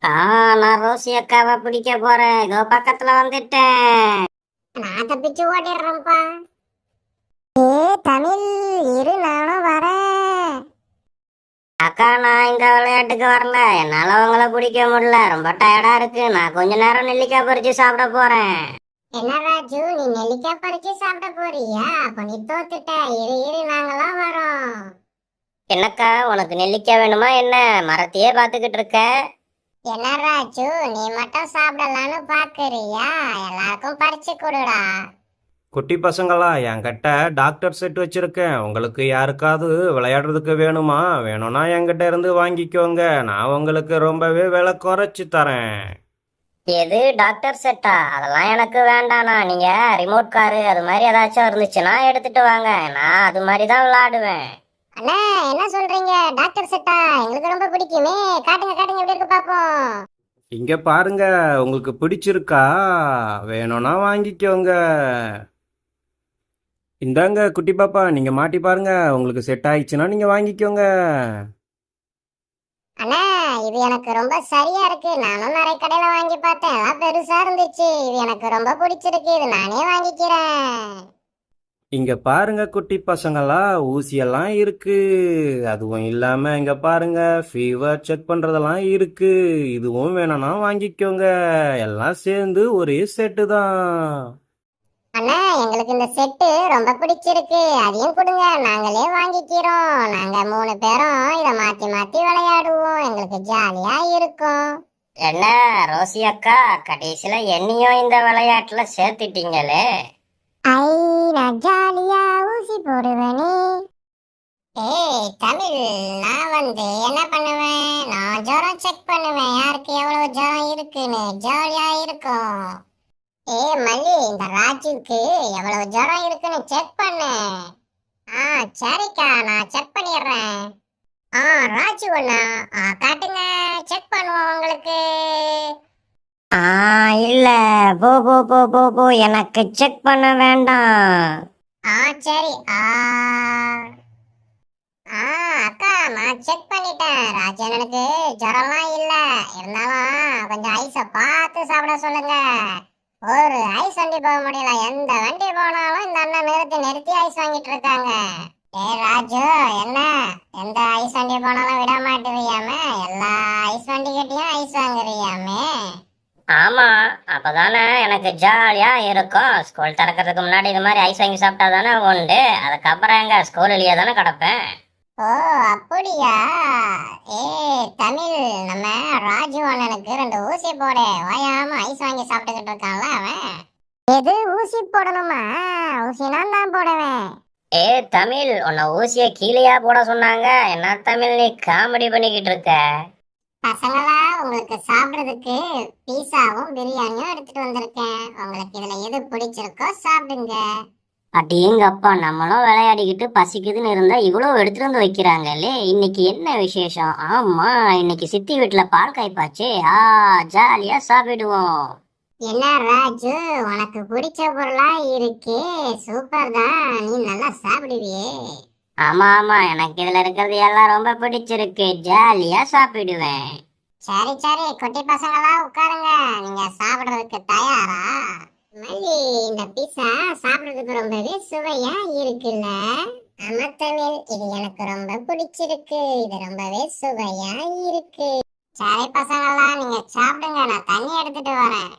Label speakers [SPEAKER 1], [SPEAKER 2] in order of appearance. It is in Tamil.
[SPEAKER 1] ஆ நான் ரோசி அக்காவை பிடிக்க போறேன். இதோ பக்கத்துல வந்துட்டேன்.
[SPEAKER 2] நான் தப்பிச்சு ஓடிடுறேன்ப்பா. ஏ தமிழ், இரு நானும் வரேன்.
[SPEAKER 1] அக்கா நான் இந்த விளையாட்டுக்கு வரல. என்னால உங்களை பிடிக்க முடியல. ரொம்ப டயர்டா இருக்கு. நான் கொஞ்ச நேரம் நெல்லிக்காய் பறிச்சு சாப்பிட போறேன்.
[SPEAKER 2] என்ன ராஜு, நீ நெல்லிக்காய் பறிச்சு சாப்பிட போறியா? அப்ப நீ தோத்துட்ட. இரு இரு நாங்களாம் வரோம்.
[SPEAKER 1] என்னக்கா உனக்கு நெல்லிக்காய் வேணுமா என்ன? மரத்தையே பாத்துக்கிட்டு இருக்க.
[SPEAKER 2] என்ன ராஜு, நீ மட்டும் சாப்பிடலான்னு பாக்குறியா? எல்லாருக்கும் பறிச்சு கொடுடா.
[SPEAKER 3] குட்டி பசங்களா, என்கிட்ட டாக்டர் செட் வச்சிருக்கேன். உங்களுக்கு யாருக்காவது விளையாடுறதுக்கு வேணுமா? வேணும்னா என்கிட்ட இருந்து வாங்கிக்கோங்க. நான் உங்களுக்கு ரொம்பவே விலை குறைச்சி தரேன்.
[SPEAKER 1] எது டாக்டர் செட்டா? அதெல்லாம் எனக்கு வேண்டாண்ணா. நீங்க ரிமோட் காரு அது மாதிரி ஏதாச்சும் இருந்துச்சுன்னா எடுத்துட்டு வாங்க. நான் அது மாதிரி தான் விளையாடுவேன்.
[SPEAKER 2] அண்ணா, என்ன சொல்றீங்க? டாக்டர் செட்டா எங்களுக்கு ரொம்ப பிடிக்குமே. காட்டுங்க காட்டுங்க, எப்படி இருக்கு பாப்போம்.
[SPEAKER 3] இங்க பாருங்க, உங்களுக்கு பிடிச்சிருக்கா? வேணும்னா வாங்கிக்கோங்க. இந்தாங்க குட்டி பாப்பா, நீங்க மாட்டி பாருங்க. உங்களுக்கு செட் ஆயிடுச்சுன்னா நீங்க வாங்கிக்கோங்க.
[SPEAKER 2] அண்ணா, இது எனக்கு ரொம்ப சரியா இருக்கு. நானும் நிறைய கடையில வாங்கி பார்த்தேன், எல்லாம் பெருசா இருந்துச்சு. இது எனக்கு ரொம்ப பிடிச்சிருக்கு. இது நானே வாங்கிக்கிறேன்.
[SPEAKER 3] இங்க பாருங்க குட்டி பசங்களா, ஊசியெல்லாம் இருக்கு. அதுவும் இல்லாம இங்க பாருங்க, ஃபீவர் செக் பண்றதெல்லாம் இருக்கு. இதுவும் வேணும்னா வாங்கிக்கோங்க. எல்லாம் சேர்ந்து ஒரே செட்டு தான்.
[SPEAKER 2] அண்ணா, எங்களுக்கு இந்த செட்டு ரொம்ப பிடிச்சிருக்கு. அதையும் கொடுங்க, நாங்களே வாங்கிக்கிறோம். நாங்க 3 பேரும் இத மாத்தி மாத்தி விளையாடுவோம். எங்களுக்கு ஜாலியா இருக்கும்.
[SPEAKER 1] என்ன ரோசி அக்கா, கடைசியில என்னையும் இந்த விளையாட்டுல சேர்த்துட்டீங்களே.
[SPEAKER 2] ஐ, நான் ஜாலியா ஊசி போடுவேனே. ஏய் தமிழ், நான் என்ன பண்ணுவேன்? நான் ஜுரம் செக் பண்ணுவேன், யாருக்கு எவ்வளவு ஜுரம் இருக்குன்னு. ஜாலியா இருக்கும். ஏ மல்லி, இந்த ராஜுக்கு எவ்வளவு ஜுரம் இருக்குன்னு செக் பண்ணு. சரிக்கா, நான் செக் பண்ணிடுறேன். ராஜு அண்ணா, காட்டுங்க, செக் பண்ணுவோம் உங்களுக்கு.
[SPEAKER 1] இல்ல, போ போ போ போ போ, எனக்கு செக் பண்ண வேண்டாம்.
[SPEAKER 2] சரி. அக்கா, நான் செக் பண்ணிட்டேன். ராஜண்ணனுக்கு ஜுரம்லாம் இல்ல. இருந்தாலும் கொஞ்சம் ஐஸ பார்த்து சாப்பிட சொல்லுங்க. ஒரு ஐஸ் வண்டி போக முடியல. எந்த வண்டி போனாலும் இந்த அண்ணன் நிறுத்தி நிறுத்தி ஐஸ் வாங்கிட்டு இருக்காங்க. ஏ ராஜு, என்ன எந்த ஐஸ் வண்டி போனாலும் விட மாட்டுவியாமே? எல்லா ஐஸ் வண்டி கிட்டயும் ஐஸ் வாங்குறியாமே?
[SPEAKER 1] ஆமா, அப்பதானே எனக்கு ஜாலியா இருக்கும். ஸ்கூல் திறக்கிறதுக்கு முன்னாடி இது மாதிரி ஐஸ் வாங்கி சாப்பிட்டா தானே உண்டு. அதுக்கப்புறம் எங்க ஸ்கூல்லையே தானே கிடப்பேன்.
[SPEAKER 2] ஓ அப்படியா? ஏ தமிழ், நம்ம ராஜு அண்ணனுக்கு 2 ஊசி போடு. வாயாம ஐஸ் வாங்கி சாப்பிட்டுக்கிட்டு இருக்கான்ல அவன். எது ஊசி போடணுமா? ஊசி நான் தான் போடுவேன்.
[SPEAKER 1] ஏ தமிழ், உன்னை ஊசிய கீழேயா போட சொன்னாங்க? என்ன தமிழ் நீ காமெடி பண்ணிக்கிட்டு இருக்க?
[SPEAKER 2] பசங்களா, உங்களுக்கு சாப்பிடுறதுக்கு பீஸாவும் பிரியாணியும் எடுத்துட்டு வந்திருக்கேன். உங்களுக்கு இதுல எது பிடிச்சிருக்கோ சாப்பிடுங்க.
[SPEAKER 1] அடேங்கப்பா, நம்மளும் விளையாடிக்கிட்டு பசிக்குதுன்னு இருந்தா இவ்வளவு எடுத்துட்டு வந்து வைக்கிறாங்களே. இன்னைக்கு என்ன விசேஷம்? ஆமா, இன்னைக்கு சித்தி வீட்டுல பால் காய்ப்பாச்சே. ஜாலியா சாப்பிடுவோம்.
[SPEAKER 2] என்ன ராஜு, உனக்கு பிடிச்ச பொருளா இருக்கே. சூப்பர் தான், நீ நல்லா சாப்பிடுவியே.
[SPEAKER 1] ஆமா ஆமா, எனக்கு இதுல இருக்கிறது எல்லாம் ரொம்ப பிடிச்சிருக்கு. ஜாலியா சாப்பிடுவேன்.
[SPEAKER 2] சரி சரி, குட்டி பசங்களா உட்காருங்க. நீங்க சாப்பிடுறதுக்கு தயாரா? மல்லி, இந்த பீஸா சாப்பிடுறதுக்கு ரொம்பவே சுவையா இருக்குல்ல? ஆமா தமிழ், இது எனக்கு ரொம்ப பிடிச்சிருக்கு. இது ரொம்பவே சுவையா இருக்கு. சரி பசங்களா, நீங்க சாப்பிடுங்க, நான் தண்ணி எடுத்துட்டு வரேன்.